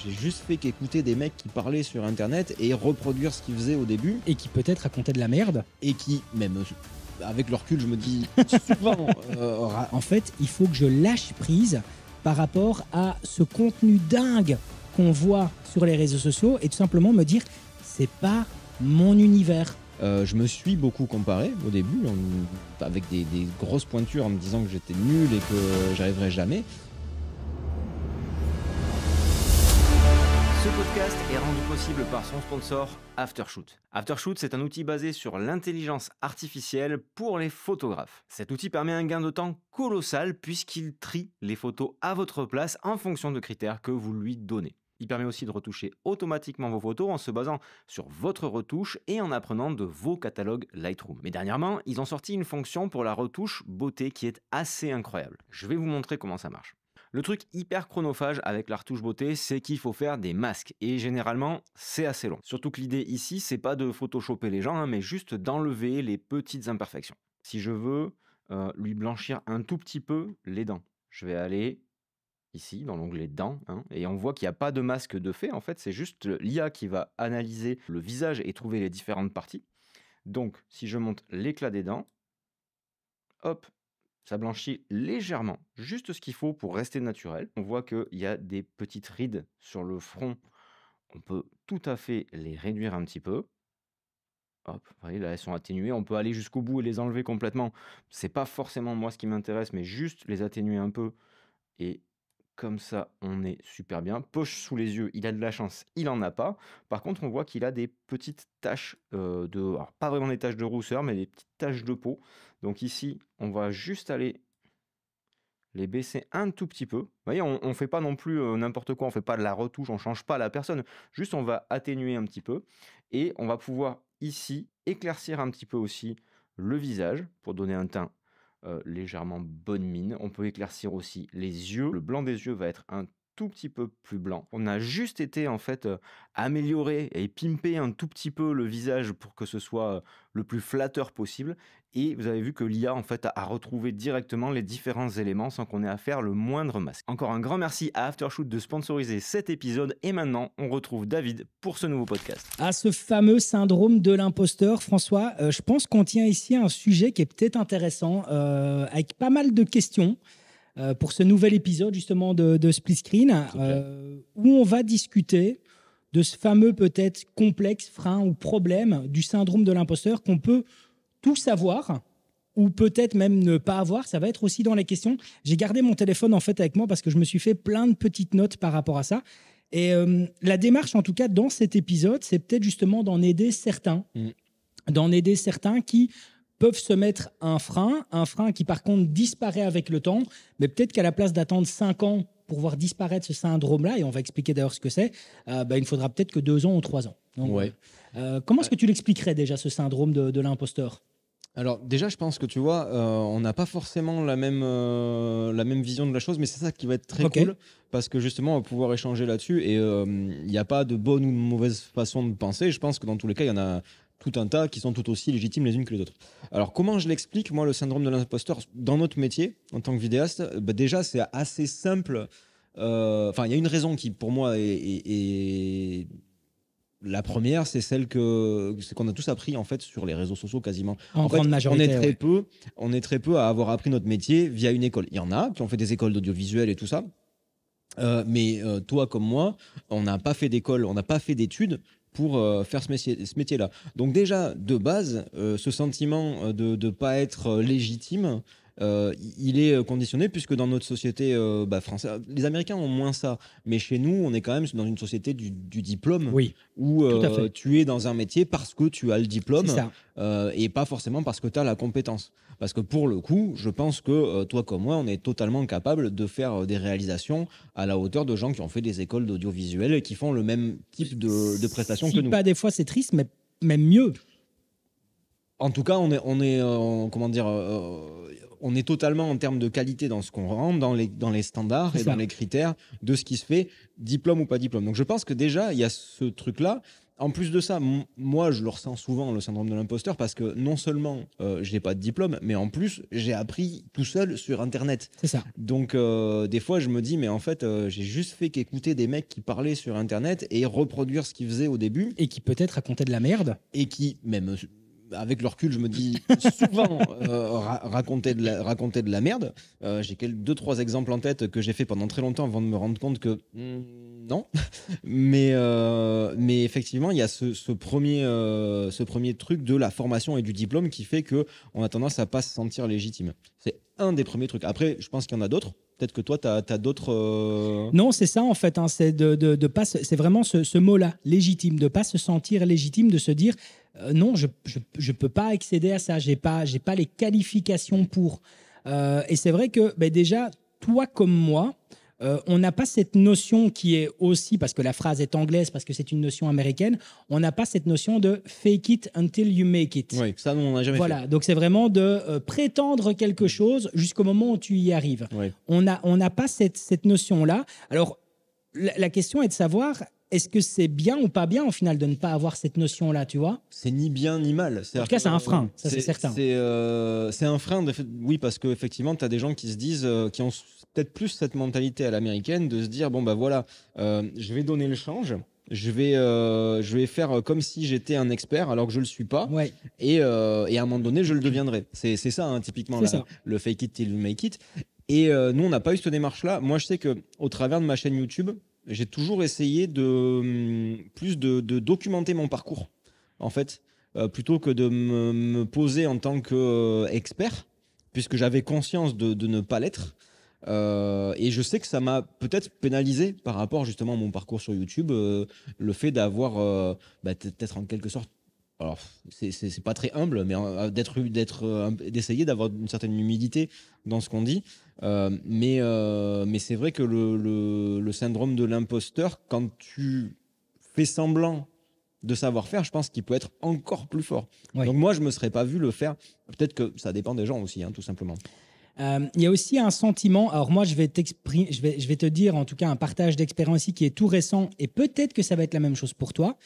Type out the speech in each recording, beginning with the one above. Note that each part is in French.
J'ai juste fait qu'écouter des mecs qui parlaient sur internet et reproduire ce qu'ils faisaient au début. Et qui peut-être racontaient de la merde. Et qui, même avec le recul, je me dis souvent... En fait, il faut que je lâche prise par rapport à ce contenu dingue qu'on voit sur les réseaux sociaux et tout simplement me dire, c'est pas mon univers. Je me suis beaucoup comparé au début, avec des grosses pointures en me disant que j'étais nul et que j'arriverais jamais. Ce podcast est rendu possible par son sponsor Aftershoot. Aftershoot, c'est un outil basé sur l'intelligence artificielle pour les photographes. Cet outil permet un gain de temps colossal puisqu'il trie les photos à votre place en fonction de critères que vous lui donnez. Il permet aussi de retoucher automatiquement vos photos en se basant sur votre retouche et en apprenant de vos catalogues Lightroom. Mais dernièrement, ils ont sorti une fonction pour la retouche beauté qui est assez incroyable. Je vais vous montrer comment ça marche. Le truc hyper chronophage avec la retouche beauté, c'est qu'il faut faire des masques. Et généralement, c'est assez long. Surtout que l'idée ici, c'est pas de photoshopper les gens, mais juste d'enlever les petites imperfections. Si je veux lui blanchir un tout petit peu les dents, je vais aller ici, dans l'onglet dents, et on voit qu'il n'y a pas de masque de fait. En fait, c'est juste l'IA qui va analyser le visage et trouver les différentes parties. Donc, si je monte l'éclat des dents, hop, ça blanchit légèrement, juste ce qu'il faut pour rester naturel. On voit qu'il y a des petites rides sur le front. On peut tout à fait les réduire un petit peu. Hop, vous voyez, là, elles sont atténuées. On peut aller jusqu'au bout et les enlever complètement. C'est pas forcément moi ce qui m'intéresse, mais juste les atténuer un peu. Et comme ça, on est super bien. Poche sous les yeux, il a de la chance, il en a pas. Par contre, on voit qu'il a des petites taches alors, pas vraiment des taches de rousseur, mais des petites taches de peau. Donc ici, on va juste aller les baisser un tout petit peu. Vous voyez, on ne fait pas non plus n'importe quoi, on ne fait pas de la retouche, on ne change pas la personne. Juste, on va atténuer un petit peu. Et on va pouvoir ici éclaircir un petit peu aussi le visage pour donner un teint légèrement bonne mine. On peut éclaircir aussi les yeux. Le blanc des yeux va être un tout petit peu plus blanc. On a juste été en fait améliorer et pimper un tout petit peu le visage pour que ce soit le plus flatteur possible. Et vous avez vu que l'IA en fait a retrouvé directement les différents éléments sans qu'on ait à faire le moindre masque. Encore un grand merci à Aftershoot de sponsoriser cet épisode. Et maintenant, on retrouve David pour ce nouveau podcast. À ce fameux syndrome de l'imposteur, François, je pense qu'on tient ici un sujet qui est peut-être intéressant, avec pas mal de questions pour ce nouvel épisode justement de Split Screen, où on va discuter de ce fameux peut-être complexe, frein ou problème du syndrome de l'imposteur qu'on peut tout savoir ou peut-être même ne pas avoir. Ça va être aussi dans les questions. J'ai gardé mon téléphone en fait avec moi parce que je me suis fait plein de petites notes par rapport à ça. Et la démarche, en tout cas, dans cet épisode, c'est peut-être justement d'en aider certains. D'en aider certains qui peuvent se mettre un frein qui, par contre, disparaît avec le temps. Mais peut-être qu'à la place d'attendre 5 ans pour voir disparaître ce syndrome-là, et on va expliquer d'ailleurs ce que c'est, il ne faudra peut-être que 2 ans ou 3 ans. Donc, ouais. Comment est-ce que tu l'expliquerais déjà, ce syndrome de l'imposteur ? Alors déjà, je pense que tu vois, on n'a pas forcément la même vision de la chose, mais c'est ça qui va être très cool, parce que justement, on va pouvoir échanger là-dessus, et il n'y a pas de bonne ou de mauvaise façon de penser. Je pense que dans tous les cas, il y en a tout un tas qui sont tout aussi légitimes les unes que les autres. Alors comment je l'explique, moi, le syndrome de l'imposteur, dans notre métier, en tant que vidéaste, déjà, c'est assez simple. Enfin, il y a une raison qui, pour moi, est la première, c'est c'est qu'on a tous appris en fait sur les réseaux sociaux quasiment. En grande majorité, on est très peu à avoir appris notre métier via une école. Il y en a qui ont fait des écoles d'audiovisuel et tout ça, mais toi comme moi, on n'a pas fait d'école, on n'a pas fait d'études pour faire ce métier-là. Donc déjà, de base, ce sentiment de ne pas être légitime, il est conditionné puisque dans notre société française, les Américains ont moins ça, mais chez nous, on est quand même dans une société du diplôme, où tu es dans un métier parce que tu as le diplôme et pas forcément parce que tu as la compétence. Parce que pour le coup, je pense que toi comme moi, on est totalement capable de faire des réalisations à la hauteur de gens qui ont fait des écoles d'audiovisuel et qui font le même type de prestations que nous. Pas des fois c'est triste, mais même mieux. En tout cas, on est totalement en termes de qualité dans ce qu'on rentre, dans les standards et dans les critères de ce qui se fait, diplôme ou pas diplôme. Donc je pense que déjà, il y a ce truc-là. en plus de ça, moi, je le ressens souvent, le syndrome de l'imposteur, parce que non seulement je n'ai pas de diplôme, mais en plus, j'ai appris tout seul sur Internet. C'est ça. Donc, des fois, je me dis, mais en fait, j'ai juste fait qu'écouter des mecs qui parlaient sur Internet et reproduire ce qu'ils faisaient au début. Et qui peut-être racontait de la merde. Et qui, même avec le recul, je me dis souvent raconter de la merde. J'ai 2-3 exemples en tête que j'ai fait pendant très longtemps avant de me rendre compte que non. Mais effectivement, il y a ce premier truc de la formation et du diplôme qui fait qu'on a tendance à pas se sentir légitime. C'est un des premiers trucs. Après, je pense qu'il y en a d'autres. Peut-être que toi, tu as d'autres... Non, c'est ça en fait. Hein, c'est c'est vraiment ce mot-là, légitime, de pas se sentir légitime, de se dire non, je peux pas accéder à ça. J'ai pas les qualifications pour. Et c'est vrai que déjà, toi comme moi, on n'a pas cette notion qui est aussi, parce que la phrase est anglaise, parce que c'est une notion américaine, on n'a pas cette notion de fake it until you make it. Oui, ça, on n'a jamais fait. Voilà, donc c'est vraiment de prétendre quelque chose jusqu'au moment où tu y arrives. Oui. On n'a pas cette notion-là. Alors, la question est de savoir, est-ce que c'est bien ou pas bien, au final, de ne pas avoir cette notion-là, tu vois ? C'est ni bien ni mal. En tout cas, c'est un frein, ça c'est certain. C'est un frein, oui, parce qu'effectivement, tu as des gens qui se disent, qui ont peut-être plus cette mentalité à l'américaine, de se dire, bon, bah voilà, je vais donner le change, je vais faire comme si j'étais un expert, alors que je ne le suis pas, Ouais. et à un moment donné, je le deviendrai. C'est ça, hein, typiquement, le fake it till you make it. Et nous, on n'a pas eu cette démarche-là. Moi, je sais qu'au travers de ma chaîne YouTube, j'ai toujours essayé de documenter mon parcours, en fait, plutôt que de me poser en tant qu'expert, puisque j'avais conscience de ne pas l'être. Et je sais que ça m'a peut-être pénalisé par rapport justement à mon parcours sur YouTube, le fait d'avoir peut-être en quelque sorte, alors c'est pas très humble, mais d'essayer d'avoir une certaine humilité dans ce qu'on dit. Mais c'est vrai que le syndrome de l'imposteur, quand tu fais semblant de savoir faire, je pense qu'il peut être encore plus fort. Oui. Donc moi, je me serais pas vu le faire. Peut-être que ça dépend des gens aussi, hein, tout simplement. Il y a aussi un sentiment, alors moi je vais te dire en tout cas un partage d'expérience ici qui est tout récent et peut-être que ça va être la même chose pour toi.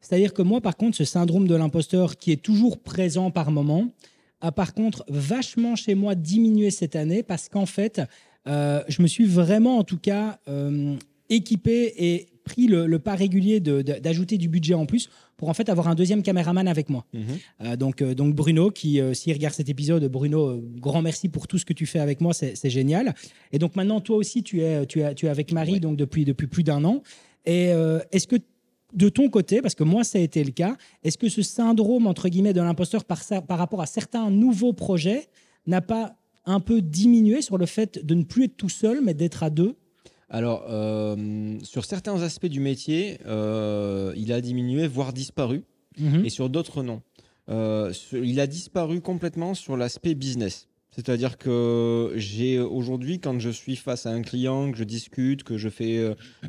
C'est-à-dire que moi par contre ce syndrome de l'imposteur qui est toujours présent par moment a par contre vachement chez moi diminué cette année parce qu'en fait je me suis vraiment en tout cas équipé et pris le pas régulier d'ajouter du budget en plus pour en fait avoir un deuxième caméraman avec moi. Donc Bruno, qui s'il regarde cet épisode, Bruno, grand merci pour tout ce que tu fais avec moi, c'est génial. Et donc maintenant, toi aussi, tu es avec Marie, ouais. Donc depuis plus d'1 an. Et est-ce que de ton côté, parce que moi ça a été le cas, est-ce que ce syndrome entre guillemets de l'imposteur par rapport à certains nouveaux projets n'a pas un peu diminué sur le fait de ne plus être tout seul, mais d'être à deux ? Alors, sur certains aspects du métier, il a diminué, voire disparu, et sur d'autres, non. Il a disparu complètement sur l'aspect business. C'est-à-dire que j'ai aujourd'hui, quand je suis face à un client, que je discute, que je fais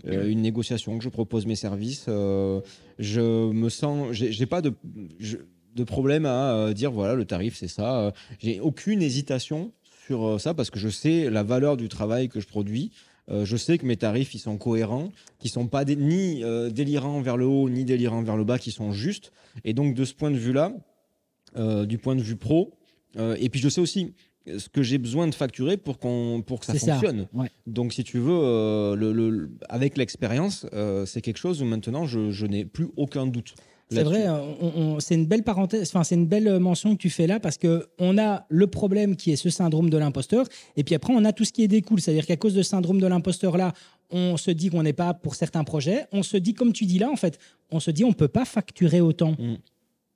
une négociation, que je propose mes services, je me sens... J'ai pas de problème à dire, voilà, le tarif, c'est ça. J'ai aucune hésitation sur ça, parce que je sais la valeur du travail que je produis. Je sais que mes tarifs, ils sont cohérents, qu'ils ne sont pas ni délirants vers le haut, ni délirants vers le bas, qui sont justes. Et donc, de ce point de vue-là, du point de vue pro, et puis je sais aussi ce que j'ai besoin de facturer pour que ça fonctionne. Ouais. Donc, si tu veux, avec l'expérience, c'est quelque chose où maintenant, je n'ai plus aucun doute. C'est vrai, c'est une belle parenthèse, enfin c'est une belle mention que tu fais là parce que on a le problème qui est ce syndrome de l'imposteur et puis après on a tout ce qui est découle, c'est-à-dire qu'à cause de ce syndrome de l'imposteur là, on se dit qu'on n'est pas pour certains projets, on se dit comme tu dis là en fait, on se dit on peut pas facturer autant.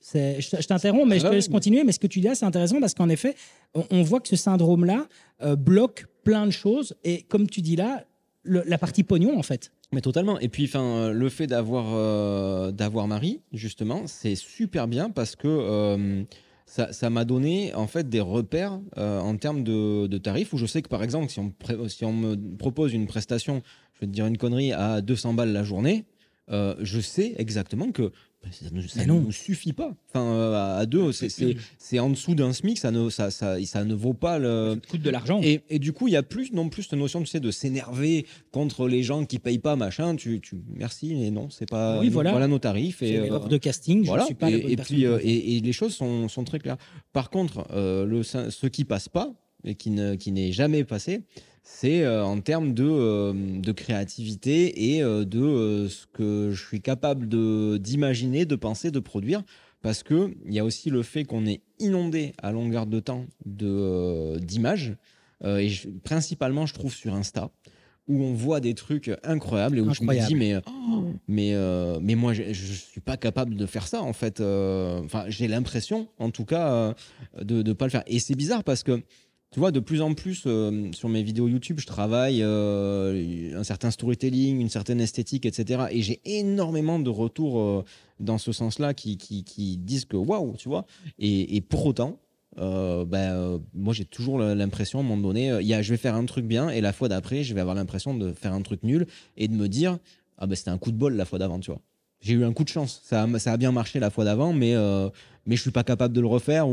Je t'interromps, mais je te laisse continuer. Mais ce que tu dis là, c'est intéressant parce qu'en effet, on voit que ce syndrome-là bloque plein de choses et comme tu dis là, la partie pognon en fait. Mais totalement. Et puis, le fait d'avoir Marie, justement, c'est super bien parce que ça m'a donné en fait des repères en termes de tarifs où je sais que, par exemple, si on me propose une prestation, je vais te dire une connerie, à 200 balles la journée, je sais exactement que ça Mais ne non. nous suffit pas. Enfin, à deux, c'est en dessous d'un SMIC, ça ne vaut pas le. Ça te coûte de l'argent. Et du coup, il y a plus non plus cette notion, tu sais, de s'énerver contre les gens qui payent pas, machin. Merci, mais non, c'est pas. Oui, voilà. nos tarifs. C'est Et, une erreur de casting. voilà. Je suis pas la bonne Et personne puis, pour le faire. et les choses sont très claires. Par contre, ce qui passe pas et qui n'est jamais passé, c'est en termes de créativité et de ce que je suis capable d'imaginer, de penser, de produire. Parce qu'il y a aussi le fait qu'on est inondé à longueur de temps d'images, principalement, je trouve, sur Insta, où on voit des trucs incroyables et où je me dis, mais moi, je ne suis pas capable de faire ça, en fait. Enfin, j'ai l'impression, en tout cas, de ne pas le faire. Et c'est bizarre parce que, tu vois, de plus en plus, sur mes vidéos YouTube, je travaille un certain storytelling, une certaine esthétique, etc. Et j'ai énormément de retours dans ce sens-là qui disent que waouh, tu vois. Et pour autant, moi, j'ai toujours l'impression, à un moment donné, je vais faire un truc bien et la fois d'après, je vais avoir l'impression de faire un truc nul et de me dire, ah ben c'était un coup de bol la fois d'avant, tu vois. J'ai eu un coup de chance. Ça a bien marché la fois d'avant, mais je suis pas capable de le refaire.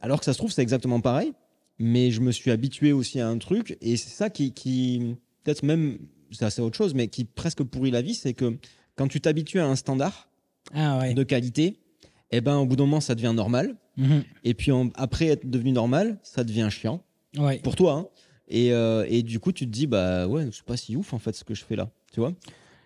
Alors que ça se trouve, c'est exactement pareil. Mais je me suis habitué aussi à un truc, et c'est ça qui peut-être même, ça c'est autre chose, mais qui presque pourrit la vie, c'est que quand tu t'habitues à un standard de qualité, eh ben, au bout d'un moment, ça devient normal. Mhm. Et puis après être devenu normal, ça devient chiant Ouais. pour toi. Hein. Et du coup, tu te dis, bah ouais, c'est pas si ouf en fait ce que je fais là, tu vois.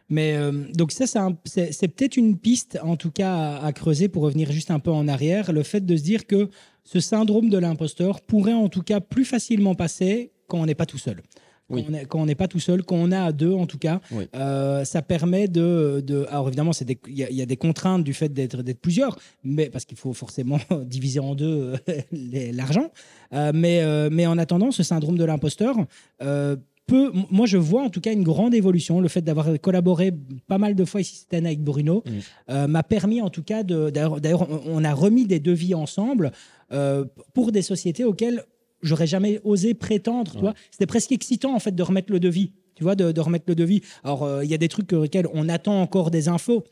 Mais donc ça, c'est peut-être une piste, en tout cas, à creuser pour revenir juste un peu en arrière. Le fait de se dire que ce syndrome de l'imposteur pourrait en tout cas plus facilement passer quand on n'est pas tout seul. Oui. Quand on n'est pas tout seul, quand on est à deux en tout cas, Oui. ça permet alors évidemment, il y a des contraintes du fait d'être plusieurs, mais parce qu'il faut forcément diviser en deux l'argent. Mais en attendant, ce syndrome de l'imposteur moi, je vois en tout cas une grande évolution. Le fait d'avoir collaboré pas mal de fois ici cette année avec Bruno m'a permis en tout cas d'ailleurs, on a remis des devis ensemble pour des sociétés auxquelles j'aurais jamais osé prétendre. Tu vois, c'était presque excitant en fait de remettre le devis. Tu vois, de remettre le devis. Alors, il y a des trucs auxquels on attend encore des infos.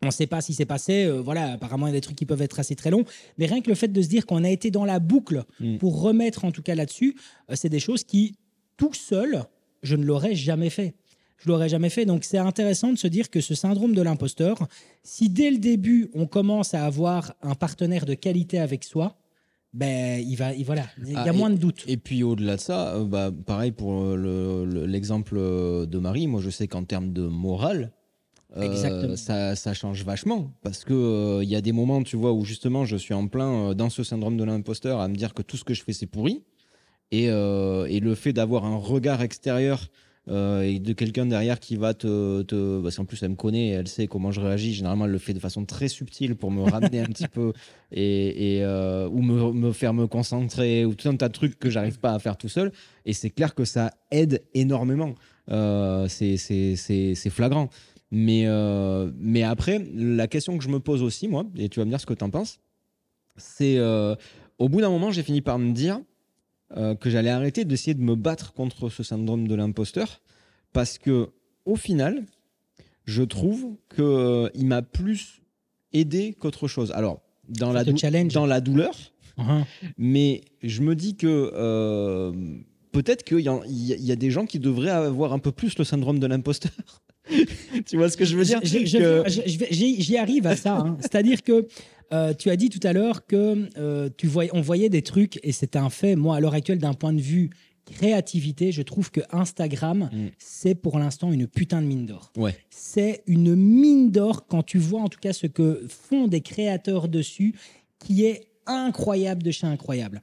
On ne sait pas si c'est passé. Voilà, apparemment, il y a des trucs qui peuvent être assez très longs. Mais rien que le fait de se dire qu'on a été dans la boucle pour remettre en tout cas là-dessus, c'est des choses qui tout seul, je ne l'aurais jamais fait. Je l'aurais jamais fait. Donc, c'est intéressant de se dire que ce syndrome de l'imposteur, si dès le début, on commence à avoir un partenaire de qualité avec soi, ben, il y a moins de doutes. Et puis, au-delà de ça, pareil pour l'exemple de Marie, moi, je sais qu'en termes de morale, ça change vachement. Parce qu'il y a des moments, tu vois, où justement, je suis en plein dans ce syndrome de l'imposteur à me dire que tout ce que je fais, c'est pourri. Et le fait d'avoir un regard extérieur et de quelqu'un derrière qui va parce qu'en plus elle me connaît, elle sait comment je réagis, généralement elle le fait de façon très subtile pour me ramener un petit peu ou me faire me concentrer ou tout un tas de trucs que j'arrive pas à faire tout seul, et c'est clair que ça aide énormément. C'est flagrant, mais après la question que je me pose aussi, moi, et tu vas me dire ce que tu en penses, c'est au bout d'un moment j'ai fini par me dire que j'allais arrêter d'essayer de me battre contre ce syndrome de l'imposteur, parce que au final, je trouve qu'il m'a plus aidé qu'autre chose. Alors, dans la douleur, mais je me dis que peut-être qu'il y a des gens qui devraient avoir un peu plus le syndrome de l'imposteur. Tu vois ce que je veux dire? J'y arrive à ça. Hein. C'est-à-dire que tu as dit tout à l'heure que on voyait des trucs, et c'est un fait. Moi, à l'heure actuelle, d'un point de vue créativité, je trouve que Instagram, c'est pour l'instant une putain de mine d'or. Ouais. C'est une mine d'or quand tu vois en tout cas ce que font des créateurs dessus, qui est incroyable de chez incroyable.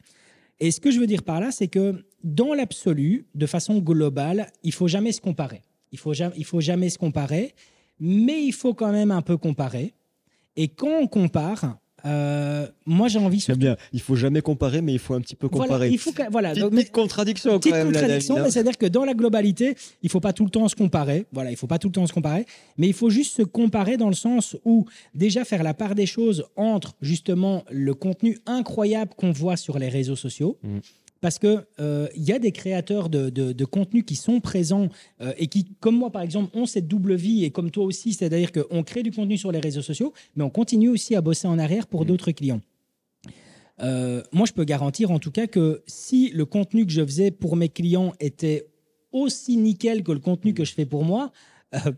Et ce que je veux dire par là, c'est que dans l'absolu, de façon globale, il faut jamais se comparer. Il faut jamais se comparer, mais il faut quand même un peu comparer. Et quand on compare, moi j'ai envie... J'aime bien, il faut jamais comparer, mais il faut un petit peu comparer. Petite contradiction quand même. Mais c'est-à-dire que dans la globalité, il ne faut pas tout le temps se comparer. Voilà, il ne faut pas tout le temps se comparer, mais il faut juste se comparer dans le sens où déjà faire la part des choses entre justement le contenu incroyable qu'on voit sur les réseaux sociaux Parce que y a des créateurs de contenu qui sont présents et qui, comme moi par exemple, ont cette double vie et comme toi aussi, c'est-à-dire qu'on crée du contenu sur les réseaux sociaux, mais on continue aussi à bosser en arrière pour d'autres clients. Moi, je peux garantir en tout cas que si le contenu que je faisais pour mes clients était aussi nickel que le contenu que je fais pour moi,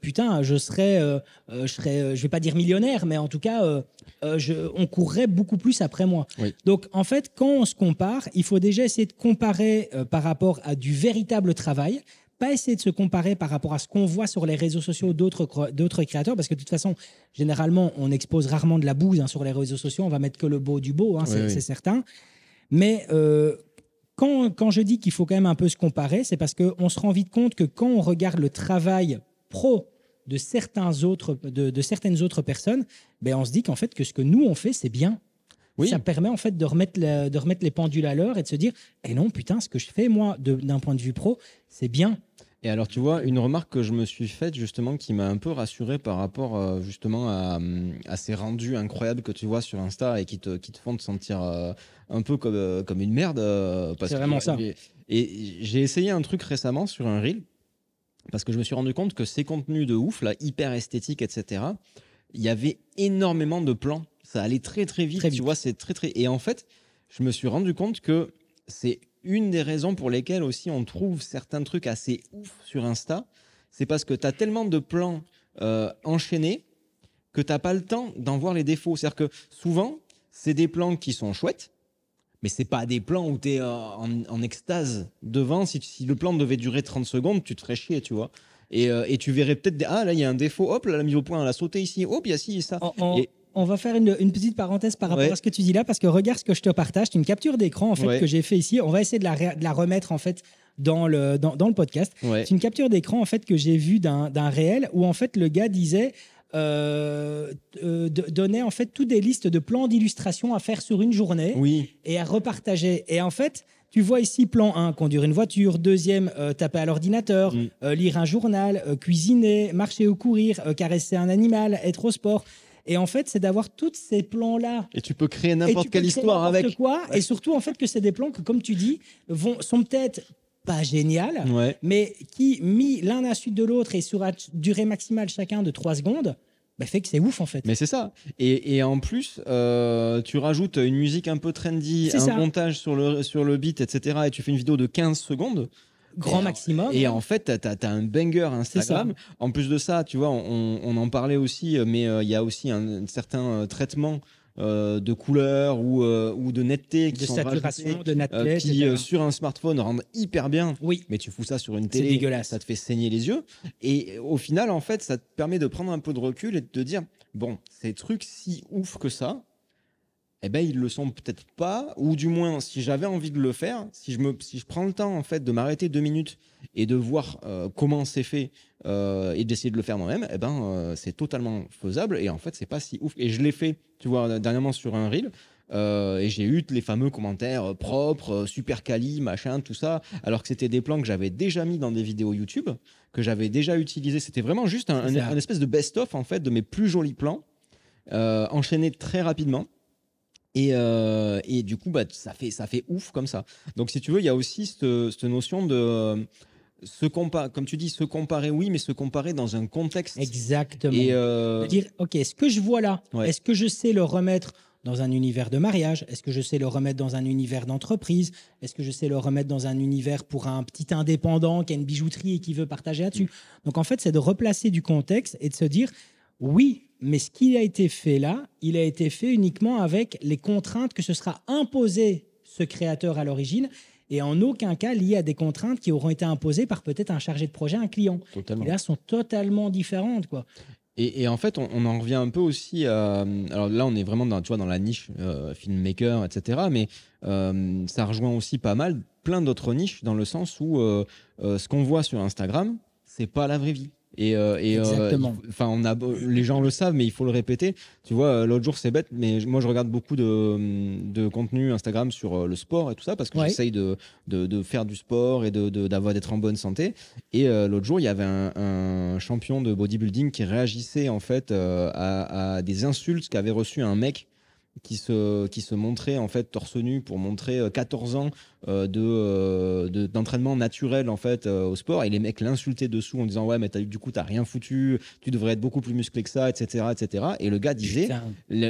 putain, je vais pas dire millionnaire, mais en tout cas, on courrait beaucoup plus après moi. Oui. Donc, en fait, quand on se compare, il faut déjà essayer de comparer par rapport à du véritable travail, pas essayer de se comparer par rapport à ce qu'on voit sur les réseaux sociaux d'autres créateurs, parce que de toute façon, généralement, on expose rarement de la bouse sur les réseaux sociaux, on va mettre que le beau du beau, c'est certain. Mais quand je dis qu'il faut quand même un peu se comparer, c'est parce qu'on se rend vite compte que quand on regarde le travail pro de certaines autres personnes, ben on se dit qu'en fait que ce que nous on fait c'est bien. Oui. Ça permet en fait de remettre les pendules à l'heure et de se dire eh non putain, ce que je fais moi d'un point de vue pro c'est bien. Et alors tu vois, une remarque que je me suis faite justement qui m'a un peu rassuré par rapport justement à ces rendus incroyables que tu vois sur Insta et qui te font te sentir un peu comme une merde. C'est vraiment ça. Et j'ai essayé un truc récemment sur un reel. Parce que je me suis rendu compte que ces contenus de ouf, là, hyper esthétiques, etc., il y avait énormément de plans. Ça allait très, très vite. Tu vois, c'est très, très... Et en fait, je me suis rendu compte que c'est une des raisons pour lesquelles aussi on trouve certains trucs assez ouf sur Insta. C'est parce que tu as tellement de plans enchaînés que tu n'as pas le temps d'en voir les défauts. C'est-à-dire que souvent, c'est des plans qui sont chouettes, mais c'est pas des plans où tu es en extase devant. Si le plan devait durer 30 secondes, tu te ferais chier, tu vois. Et tu verrais peut-être, là, il y a un défaut, hop, là, la mise au point, elle a sauté ici, hop, il y a ci et ça. On va faire une petite parenthèse par rapport à ce que tu dis là, parce que regarde ce que je te partage. C'est une capture d'écran, en fait, que j'ai fait ici. On va essayer de la remettre, en fait, dans le podcast. C'est une capture d'écran, en fait, que j'ai vue d'un réel où, en fait, le gars disait... donnait en fait toutes des listes de plans d'illustration à faire sur une journée et à repartager. Et en fait, tu vois ici plan 1, conduire une voiture, deuxième, taper à l'ordinateur, lire un journal, cuisiner, marcher ou courir, caresser un animal, être au sport. Et en fait, c'est d'avoir tous ces plans-là. Et tu peux créer n'importe quelle histoire avec. Quoi, et surtout, en fait, que c'est des plans que, comme tu dis, sont peut-être pas génial, mais qui, mis l'un à la suite de l'autre et sur une durée maximale chacun de 3 secondes, fait que c'est ouf en fait. Mais c'est ça. Et en plus, tu rajoutes une musique un peu trendy, montage sur le beat, etc. Et tu fais une vidéo de 15 secondes. Grand maximum. Et en fait, tu as un banger Instagram. En plus de ça, tu vois, on en parlait aussi, mais il y a aussi un certain traitement de couleurs ou de netteté de saturation, de netteté, qui sur un smartphone rendent hyper bien. Oui. Mais tu fous ça sur une télé, ça te fait saigner les yeux. Et au final, en fait, ça te permet de prendre un peu de recul et de te dire bon, ces trucs si ouf que ça, eh ben ils le sont peut-être pas, ou du moins si j'avais envie de le faire, si je prends le temps en fait de m'arrêter 2 minutes et de voir comment c'est fait et d'essayer de le faire moi-même, eh ben c'est totalement faisable et en fait c'est pas si ouf. Et je l'ai fait, tu vois, dernièrement sur un reel. Et j'ai eu les fameux commentaires propres, super quali, machin, tout ça, alors que c'était des plans que j'avais déjà mis dans des vidéos YouTube, que j'avais déjà utilisé. C'était vraiment juste un espèce de best-of en fait de mes plus jolis plans, enchaînés très rapidement. Et du coup, ça fait ouf comme ça. Donc, si tu veux, il y a aussi cette notion de comme tu dis, se comparer, oui, mais se comparer dans un contexte. Exactement. Et dire, ok, ce que je vois là, est-ce que je sais le remettre dans un univers de mariage? Est-ce que je sais le remettre dans un univers d'entreprise? Est-ce que je sais le remettre dans un univers pour un petit indépendant qui a une bijouterie et qui veut partager là-dessus? Donc, en fait, c'est de replacer du contexte et de se dire, oui, mais ce qui a été fait là, il a été fait uniquement avec les contraintes que ce sera imposé ce créateur à l'origine et en aucun cas lié à des contraintes qui auront été imposées par peut-être un chargé de projet, un client. Totalement. Et là, sont totalement différentes, quoi. Et en fait, on en revient un peu aussi à... Alors là, on est vraiment dans la niche filmmaker, etc. Mais ça rejoint aussi pas mal plein d'autres niches dans le sens où ce qu'on voit sur Instagram, c'est pas la vraie vie. Exactement. Les gens le savent, mais il faut le répéter. Tu vois, l'autre jour, c'est bête, mais moi, je regarde beaucoup de contenu Instagram sur le sport et tout ça, parce que j'essaye de faire du sport et d'être en bonne santé. Et l'autre jour, il y avait un champion de bodybuilding qui réagissait en fait à des insultes qu'avait reçu un mec qui se montrait en fait torse nu pour montrer 14 ans d'entraînement naturel en fait au sport, et les mecs l'insultaient dessous en disant ouais mais du coup t'as rien foutu, tu devrais être beaucoup plus musclé que ça, etc. Et le gars disait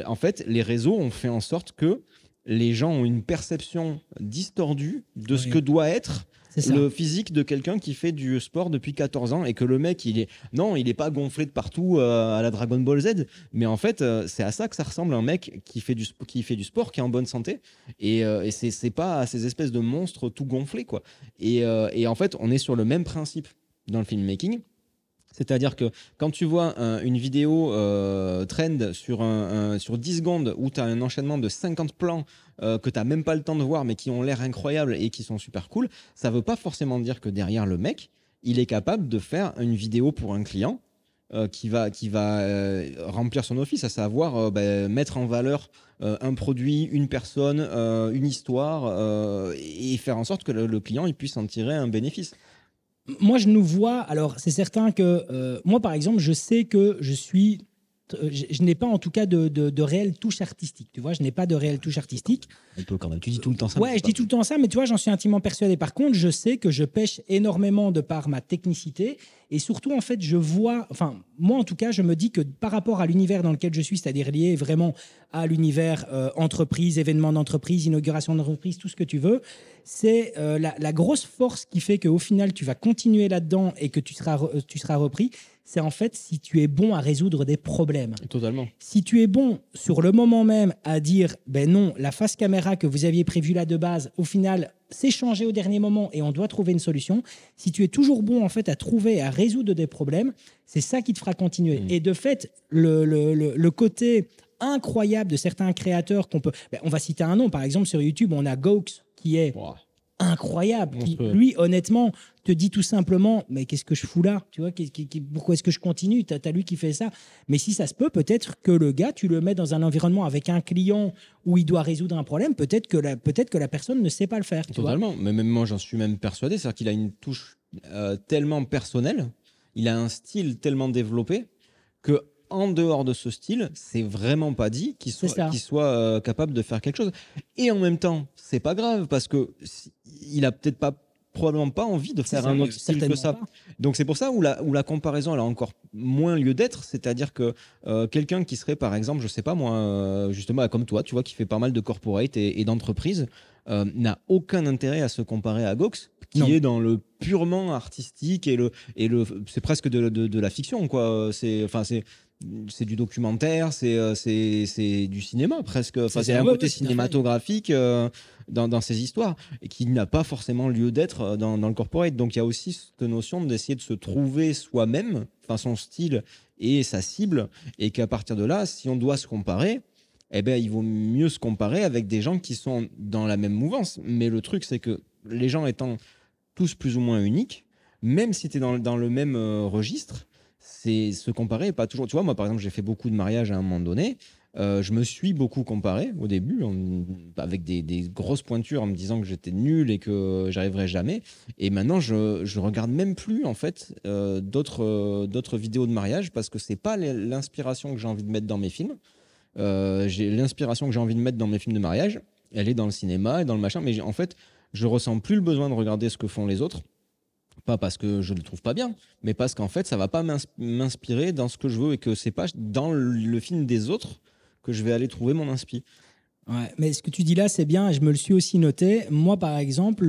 en fait les réseaux ont fait en sorte que les gens ont une perception distordue de ce que doit être le physique de quelqu'un qui fait du sport depuis 14 ans, et que le mec, il est pas gonflé de partout à la Dragon Ball Z, mais en fait, c'est à ça que ça ressemble un mec qui fait du sport, qui est en bonne santé, et c'est pas à ces espèces de monstres tout gonflés, quoi. Et en fait, on est sur le même principe dans le filmmaking. C'est-à-dire que quand tu vois une vidéo trend sur 10 secondes où tu as un enchaînement de 50 plans que tu n'as même pas le temps de voir mais qui ont l'air incroyables et qui sont super cool, ça ne veut pas forcément dire que derrière le mec, il est capable de faire une vidéo pour un client qui va remplir son office, à savoir mettre en valeur un produit, une personne, une histoire et faire en sorte que le client il puisse en tirer un bénéfice. Moi, je nous vois. Alors, c'est certain que moi, par exemple, je sais que je n'ai pas en tout cas de réelle touche artistique. Tu vois, je n'ai pas de réelle touche artistique. Un peu quand même. Tu dis tout le temps ça. Ouais, je dis tout le temps ça, mais tu vois, j'en suis intimement persuadé. Par contre, je sais que je pêche énormément de par ma technicité. Et surtout, en fait, je vois. Enfin, moi, en tout cas, je me dis que par rapport à l'univers dans lequel je suis, c'est-à-dire lié vraiment à l'univers entreprise, événements d'entreprise, inauguration d'entreprise, tout ce que tu veux, c'est la grosse force qui fait qu'au final, tu vas continuer là-dedans et que tu seras repris. C'est en fait si tu es bon à résoudre des problèmes. Totalement. Si tu es bon sur le moment même à dire ben non, la face caméra que vous aviez prévue là de base, au final, c'est changé au dernier moment et on doit trouver une solution. Si tu es toujours bon en fait à trouver, à résoudre des problèmes, c'est ça qui te fera continuer. Et de fait, le côté incroyable de certains créateurs qu'on peut... Ben, on va citer un nom, par exemple sur YouTube, on a Gaux qui est... incroyable, qui, lui, honnêtement, te dit tout simplement mais qu'est-ce que je fous là, tu vois, pourquoi est-ce que je continue, t'as lui qui fait ça, mais si ça se peut, peut-être que le gars, tu le mets dans un environnement avec un client où il doit résoudre un problème, peut-être que la personne ne sait pas le faire. Totalement, mais même moi j'en suis même persuadé, c'est-à-dire qu'il a une touche tellement personnelle, il a un style tellement développé que en dehors de ce style, c'est vraiment pas dit qu'il soit capable de faire quelque chose. Et en même temps, c'est pas grave parce que il a peut-être probablement pas envie de faire un autre style que ça. Pas. Donc c'est pour ça où la comparaison elle a encore moins lieu d'être. C'est-à-dire que quelqu'un qui serait par exemple, je sais pas moi, justement comme toi, tu vois, qui fait pas mal de corporate et d'entreprise, n'a aucun intérêt à se comparer à Gaux, qui est dans le purement artistique et c'est presque de la fiction, quoi. C'est du documentaire, c'est du cinéma presque. Enfin, c'est un côté cinématographique dans ces histoires et qui n'a pas forcément lieu d'être dans le corporate. Donc il y a aussi cette notion d'essayer de se trouver soi-même, enfin son style et sa cible, et qu'à partir de là, si on doit se comparer, eh ben, il vaut mieux se comparer avec des gens qui sont dans la même mouvance. Mais le truc, c'est que les gens étant tous plus ou moins uniques, même si tu es dans le même registre, c'est se comparer pas toujours. Tu vois, moi par exemple, j'ai fait beaucoup de mariages à un moment donné. Je me suis beaucoup comparé au début avec des grosses pointures en me disant que j'étais nul et que j'arriverais jamais. Et maintenant, je regarde même plus en fait d'autres vidéos de mariage parce que c'est pas l'inspiration que j'ai envie de mettre dans mes films. L'inspiration que j'ai envie de mettre dans mes films de mariage, elle est dans le cinéma et dans le machin. Mais en fait, je ressens plus le besoin de regarder ce que font les autres. Pas parce que je ne le trouve pas bien, mais parce qu'en fait, ça va pas m'inspirer dans ce que je veux et que c'est pas dans le film des autres que je vais aller trouver mon inspi. Ouais, mais ce que tu dis là, c'est bien, je me le suis aussi noté. Moi, par exemple,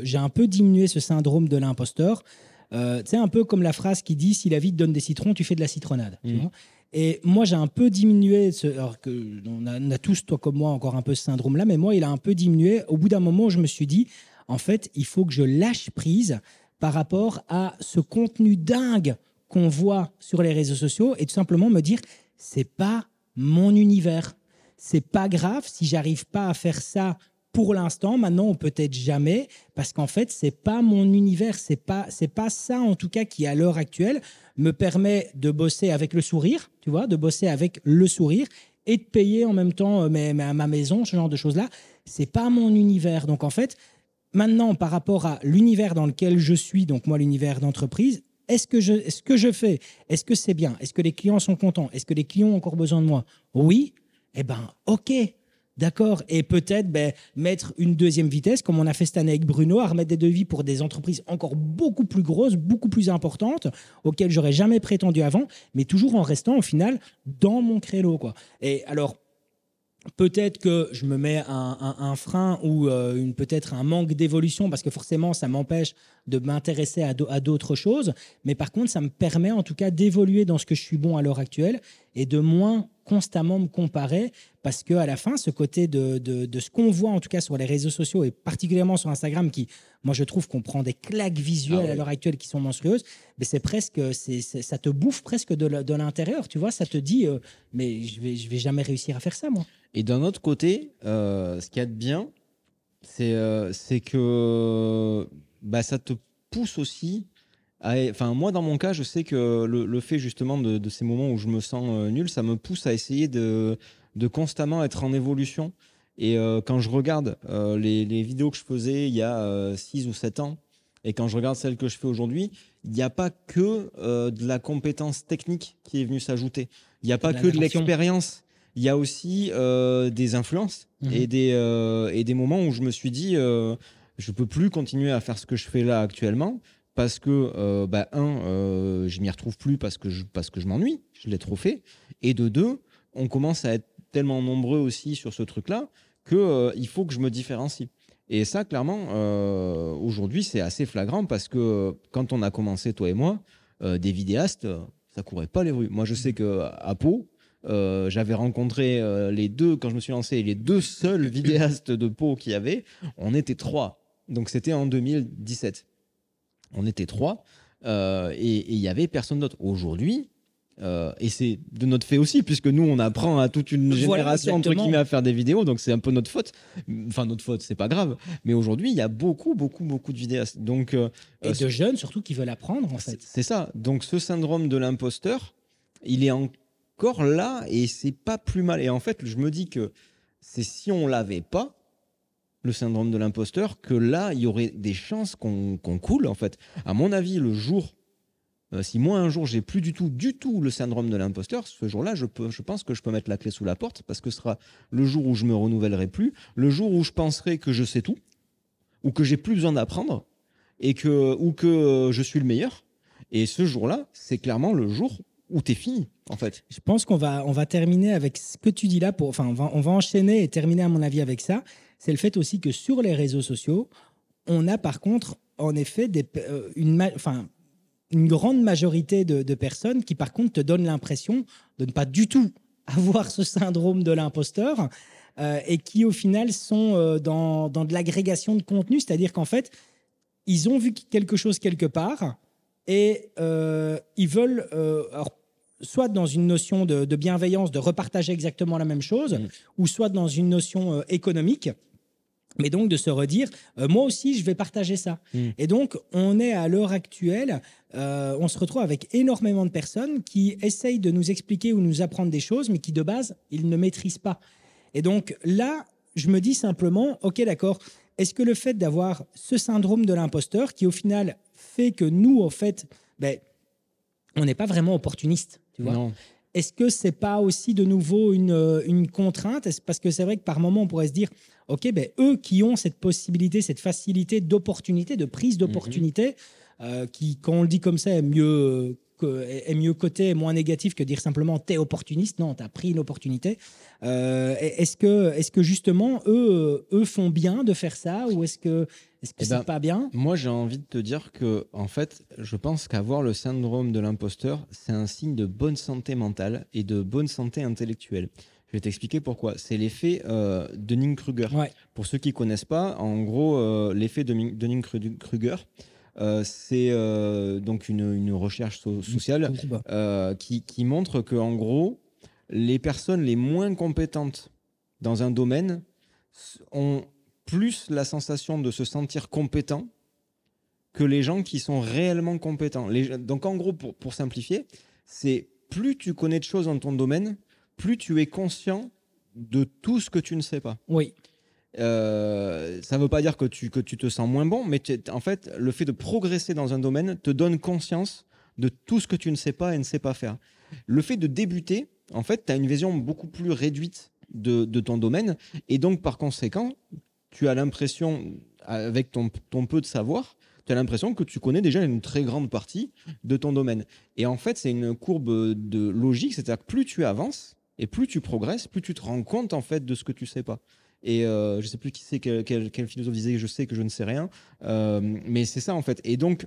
j'ai un peu diminué ce syndrome de l'imposteur. Tu sais, un peu comme la phrase qui dit « Si la vie te donne des citrons, tu fais de la citronnade ». Tu vois. Et moi, j'ai un peu diminué, alors qu'on a tous, toi comme moi, encore un peu ce syndrome-là, mais moi, il a un peu diminué. Au bout d'un moment, je me suis dit, en fait, il faut que je lâche prise par rapport à ce contenu dingue qu'on voit sur les réseaux sociaux et tout simplement me dire, c'est pas mon univers. C'est pas grave si j'arrive pas à faire ça pour l'instant, maintenant ou peut-être jamais, parce qu'en fait, c'est pas mon univers, c'est pas ça en tout cas qui à l'heure actuelle me permet de bosser avec le sourire, tu vois, de bosser avec le sourire et de payer en même temps ma maison, ce genre de choses-là. C'est pas mon univers. Donc en fait, maintenant, par rapport à l'univers dans lequel je suis, donc moi, l'univers d'entreprise, ce que je fais, est-ce que c'est bien? Est-ce que les clients sont contents? Est-ce que les clients ont encore besoin de moi? Oui, Eh ben, ok, d'accord. Et peut-être mettre une deuxième vitesse, comme on a fait cette année avec Bruno, à remettre des devis pour des entreprises encore beaucoup plus grosses, beaucoup plus importantes, auxquelles j'aurais jamais prétendu avant, mais toujours en restant au final dans mon créneau, quoi. Et alors, peut-être que je me mets un frein ou peut-être un manque d'évolution parce que forcément, ça m'empêche de m'intéresser à d'autres choses. Mais par contre, ça me permet en tout cas d'évoluer dans ce que je suis bon à l'heure actuelle et de moins constamment me comparer parce qu'à la fin, ce côté de ce qu'on voit en tout cas sur les réseaux sociaux et particulièrement sur Instagram qui, moi, je trouve qu'on prend des claques visuelles à l'heure actuelle qui sont monstrueuses, mais c'est presque, ça te bouffe presque de l'intérieur, tu vois, ça te dit, mais je vais jamais réussir à faire ça, moi. Et d'un autre côté, ce qu'il y a de bien, c'est que ça te pousse aussi enfin, moi, dans mon cas, je sais que le fait justement de ces moments où je me sens nul, ça me pousse à essayer de constamment être en évolution. Et quand je regarde les vidéos que je faisais il y a 6 ou 7 ans, et quand je regarde celles que je fais aujourd'hui, il n'y a pas que de la compétence technique qui est venue s'ajouter. Il n'y a pas que de l'expérience. Il y a aussi des influences et des moments où je me suis dit, je ne peux plus continuer à faire ce que je fais là actuellement parce que, je m'y retrouve plus parce que je m'ennuie, je l'ai trop fait. Et de deux, on commence à être tellement nombreux aussi sur ce truc-là qu'il faut que je me différencie. Et ça, clairement, aujourd'hui, c'est assez flagrant parce que quand on a commencé, toi et moi, des vidéastes, ça courait pas les rues. Moi, je sais qu'à Pau, j'avais rencontré quand je me suis lancé, les 2 seuls vidéastes de Pau qu'il y avait, on était 3. Donc, c'était en 2017. On était 3 et il n'y avait personne d'autre. Aujourd'hui, et c'est de notre fait aussi, puisque nous, on apprend à toute une génération entre guillemets à faire des vidéos, donc c'est un peu notre faute. Enfin, notre faute, c'est pas grave. Mais aujourd'hui, il y a beaucoup de vidéastes. Donc, et de jeunes surtout qui veulent apprendre, en fait. C'est ça. Donc, ce syndrome de l'imposteur, il est encore là et c'est pas plus mal. Et en fait, je me dis que c'est si on l'avait pas, le syndrome de l'imposteur, que là, il y aurait des chances qu'on coule, en fait. À mon avis, le jour, si moi, un jour, j'ai plus du tout le syndrome de l'imposteur, ce jour-là, je pense que je peux mettre la clé sous la porte parce que ce sera le jour où je me renouvellerai plus, le jour où je penserai que je sais tout, ou que j'ai plus besoin d'apprendre, ou que je suis le meilleur. Et ce jour-là, c'est clairement le jour où t'es fini, en fait. Je pense qu'on va terminer avec ce que tu dis là. On va enchaîner et terminer, à mon avis, avec ça. C'est le fait aussi que sur les réseaux sociaux, on a par contre, en effet, une grande majorité de personnes qui, par contre, te donnent l'impression de ne pas du tout avoir ce syndrome de l'imposteur et qui, au final, sont dans de l'agrégation de contenu. C'est-à-dire qu'en fait, ils ont vu quelque chose quelque part et ils veulent... soit dans une notion de bienveillance, de repartager exactement la même chose, ou soit dans une notion économique, mais donc de se redire, moi aussi, je vais partager ça. Et donc, on est à l'heure actuelle, on se retrouve avec énormément de personnes qui essayent de nous expliquer ou nous apprendre des choses, mais qui, de base, ils ne maîtrisent pas. Et donc, là, je me dis simplement, OK, d'accord, est-ce que le fait d'avoir ce syndrome de l'imposteur, qui, au final, fait que nous, en fait, on n'est pas vraiment opportuniste, tu vois. Non. Est-ce que c'est pas aussi de nouveau une contrainte? Parce que c'est vrai que par moment, on pourrait se dire, OK, eux qui ont cette possibilité, cette facilité d'opportunité, de prise d'opportunité, qui, quand on le dit comme ça, est mieux coté, moins négatif que dire simplement t'es opportuniste. Non, t'as pris une opportunité. Est-ce que justement, eux font bien de faire ça, ou est-ce que c'est pas bien? Moi, j'ai envie de te dire que, en fait, je pense qu'avoir le syndrome de l'imposteur, c'est un signe de bonne santé mentale et de bonne santé intellectuelle. Je vais t'expliquer pourquoi. C'est l'effet Dunning-Kruger. Ouais. Pour ceux qui ne connaissent pas, en gros, l'effet Dunning-Kruger, c'est donc une recherche sociale qui montre que, en gros, les personnes les moins compétentes dans un domaine ont plus la sensation de se sentir compétents que les gens qui sont réellement compétents. Donc, en gros, pour simplifier, c'est plus tu connais de choses dans ton domaine, plus tu es conscient de tout ce que tu ne sais pas. Oui. Ça ne veut pas dire que tu te sens moins bon, mais en fait, le fait de progresser dans un domaine te donne conscience de tout ce que tu ne sais pas et ne sais pas faire. Le fait de débuter, en fait, tu as une vision beaucoup plus réduite de ton domaine. Et donc, par conséquent, tu as l'impression, avec ton peu de savoir, tu as l'impression que tu connais déjà une très grande partie de ton domaine. Et en fait, c'est une courbe de logique, c'est-à-dire que plus tu avances et plus tu progresses, plus tu te rends compte en fait de ce que tu sais pas. Et je sais plus qui c'est, quel philosophe disait je sais que je ne sais rien, mais c'est ça en fait. Et donc,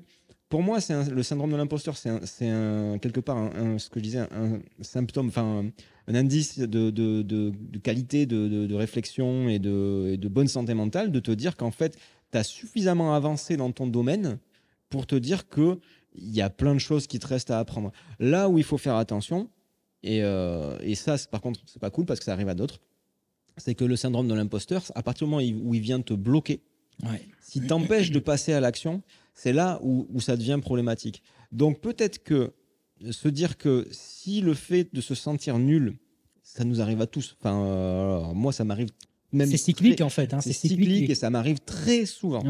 pour moi, le syndrome de l'imposteur, c'est quelque part ce que je disais, un symptôme, enfin un indice de qualité de réflexion et de bonne santé mentale, de te dire qu'en fait, tu as suffisamment avancé dans ton domaine pour te dire qu'il y a plein de choses qui te restent à apprendre. Là où il faut faire attention, et ça, par contre, c'est pas cool parce que ça arrive à d'autres, c'est que le syndrome de l'imposteur, à partir du moment où il vient te bloquer, s'il t'empêche de passer à l'action, c'est là où ça devient problématique. Donc peut-être que se dire que si le fait de se sentir nul, ça nous arrive à tous, enfin, moi ça m'arrive même... C'est cyclique en fait. C'est cyclique et ça m'arrive très souvent.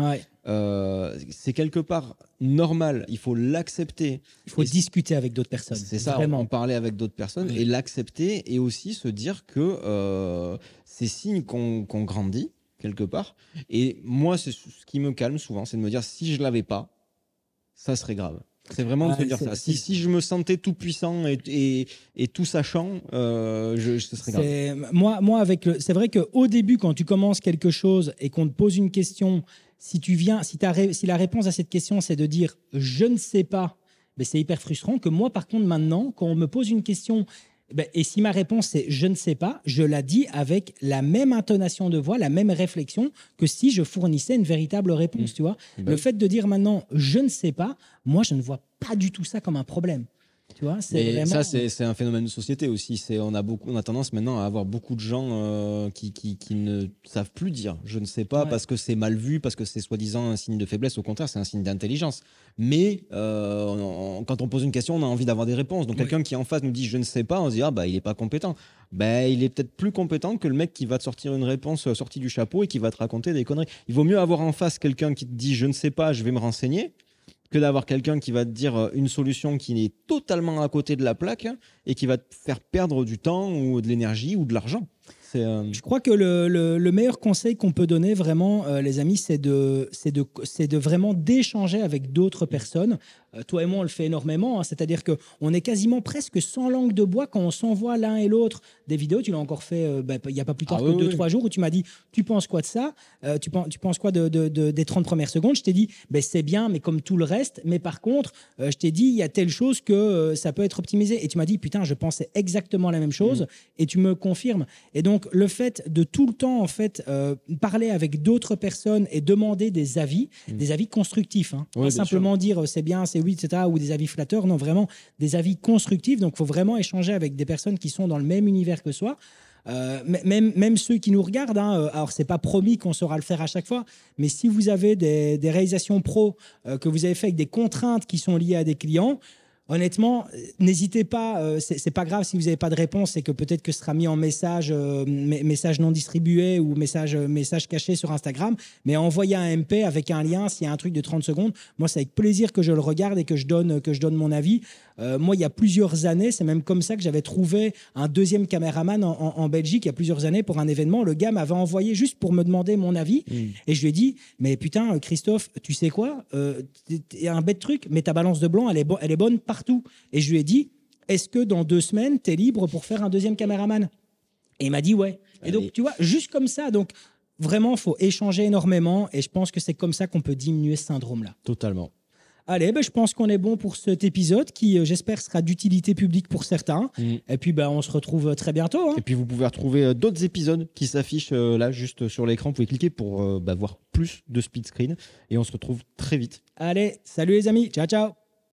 C'est quelque part normal, il faut l'accepter. Il faut discuter avec d'autres personnes. C'est ça, en parler avec d'autres personnes et l'accepter et aussi se dire que c'est signe qu'on grandit quelque part. Et moi, c'est ce qui me calme souvent, c'est de me dire si je l'avais pas, ça serait grave. C'est vraiment de se dire ça. Si je me sentais tout puissant et tout sachant, ce serait grave. C'est vrai qu'au début, quand tu commences quelque chose et qu'on te pose une question, si la réponse à cette question, c'est de dire « je ne sais pas », ben c'est hyper frustrant. Que moi, par contre, maintenant, quand on me pose une question, et si ma réponse c'est « je ne sais pas », je la dis avec la même intonation de voix, la même réflexion que si je fournissais une véritable réponse, tu vois. Le fait de dire maintenant « je ne sais pas », moi, je ne vois pas du tout ça comme un problème. Tu vois, vraiment... Ça, c'est un phénomène de société aussi. On a tendance maintenant à avoir beaucoup de gens qui ne savent plus dire « je ne sais pas » parce que c'est mal vu, parce que c'est soi-disant un signe de faiblesse. Au contraire, c'est un signe d'intelligence. Mais quand on pose une question, on a envie d'avoir des réponses. Donc quelqu'un qui en face nous dit « je ne sais pas », on se dit « ah bah il n'est pas compétent ». Il est peut-être plus compétent que le mec qui va te sortir une réponse sortie du chapeau et qui va te raconter des conneries. Il vaut mieux avoir en face quelqu'un qui te dit « je ne sais pas, je vais me renseigner », que d'avoir quelqu'un qui va te dire une solution qui est totalement à côté de la plaque et qui va te faire perdre du temps ou de l'énergie ou de l'argent. Je crois que le meilleur conseil qu'on peut donner vraiment, les amis, c'est de vraiment d'échanger avec d'autres personnes. Toi et moi, on le fait énormément. Hein, c'est-à-dire qu'on est quasiment presque sans langue de bois quand on s'envoie l'un et l'autre des vidéos. Tu l'as encore fait il n'y a pas plus tard que 2-3 jours où tu m'as dit « tu penses quoi de ça tu penses quoi des 30 premières secondes ?» Je t'ai dit c'est bien, mais comme tout le reste. Mais par contre, je t'ai dit il y a telle chose que ça peut être optimisé. Et tu m'as dit « putain, je pensais exactement la même chose. » Et tu me confirmes. Et donc, le fait de tout le temps en fait, parler avec d'autres personnes et demander des avis constructifs. Hein. Pas simplement dire « c'est bien, c'est oui, etc. » ou des avis flatteurs. Non, vraiment des avis constructifs. Donc, il faut vraiment échanger avec des personnes qui sont dans le même univers que soi. Même ceux qui nous regardent, hein, alors c'est pas promis qu'on saura le faire à chaque fois, mais si vous avez des réalisations pro que vous avez fait avec des contraintes qui sont liées à des clients, honnêtement, n'hésitez pas, c'est pas grave si vous n'avez pas de réponse, c'est que peut-être que ce sera mis en message non distribué ou message caché sur Instagram, mais envoyez un MP avec un lien s'il y a un truc de 30 secondes. Moi, c'est avec plaisir que je le regarde et que je donne mon avis. Moi, il y a plusieurs années, c'est même comme ça que j'avais trouvé un deuxième caméraman en Belgique il y a plusieurs années pour un événement. Le gars m'avait envoyé juste pour me demander mon avis et je lui ai dit « mais putain, Christophe, tu sais quoi y a un bête truc, mais ta balance de blanc, elle est bonne partout. » Et je lui ai dit « est-ce que dans 2 semaines, tu es libre pour faire un deuxième caméraman ?» Et il m'a dit « ouais ». Et donc, tu vois, juste comme ça, donc vraiment, il faut échanger énormément et je pense que c'est comme ça qu'on peut diminuer ce syndrome-là. Totalement. Allez, je pense qu'on est bon pour cet épisode qui, j'espère, sera d'utilité publique pour certains. Et puis, on se retrouve très bientôt. Hein. Et puis, vous pouvez retrouver d'autres épisodes qui s'affichent là, juste sur l'écran. Vous pouvez cliquer pour voir plus de split screen. Et on se retrouve très vite. Allez, salut les amis. Ciao, ciao.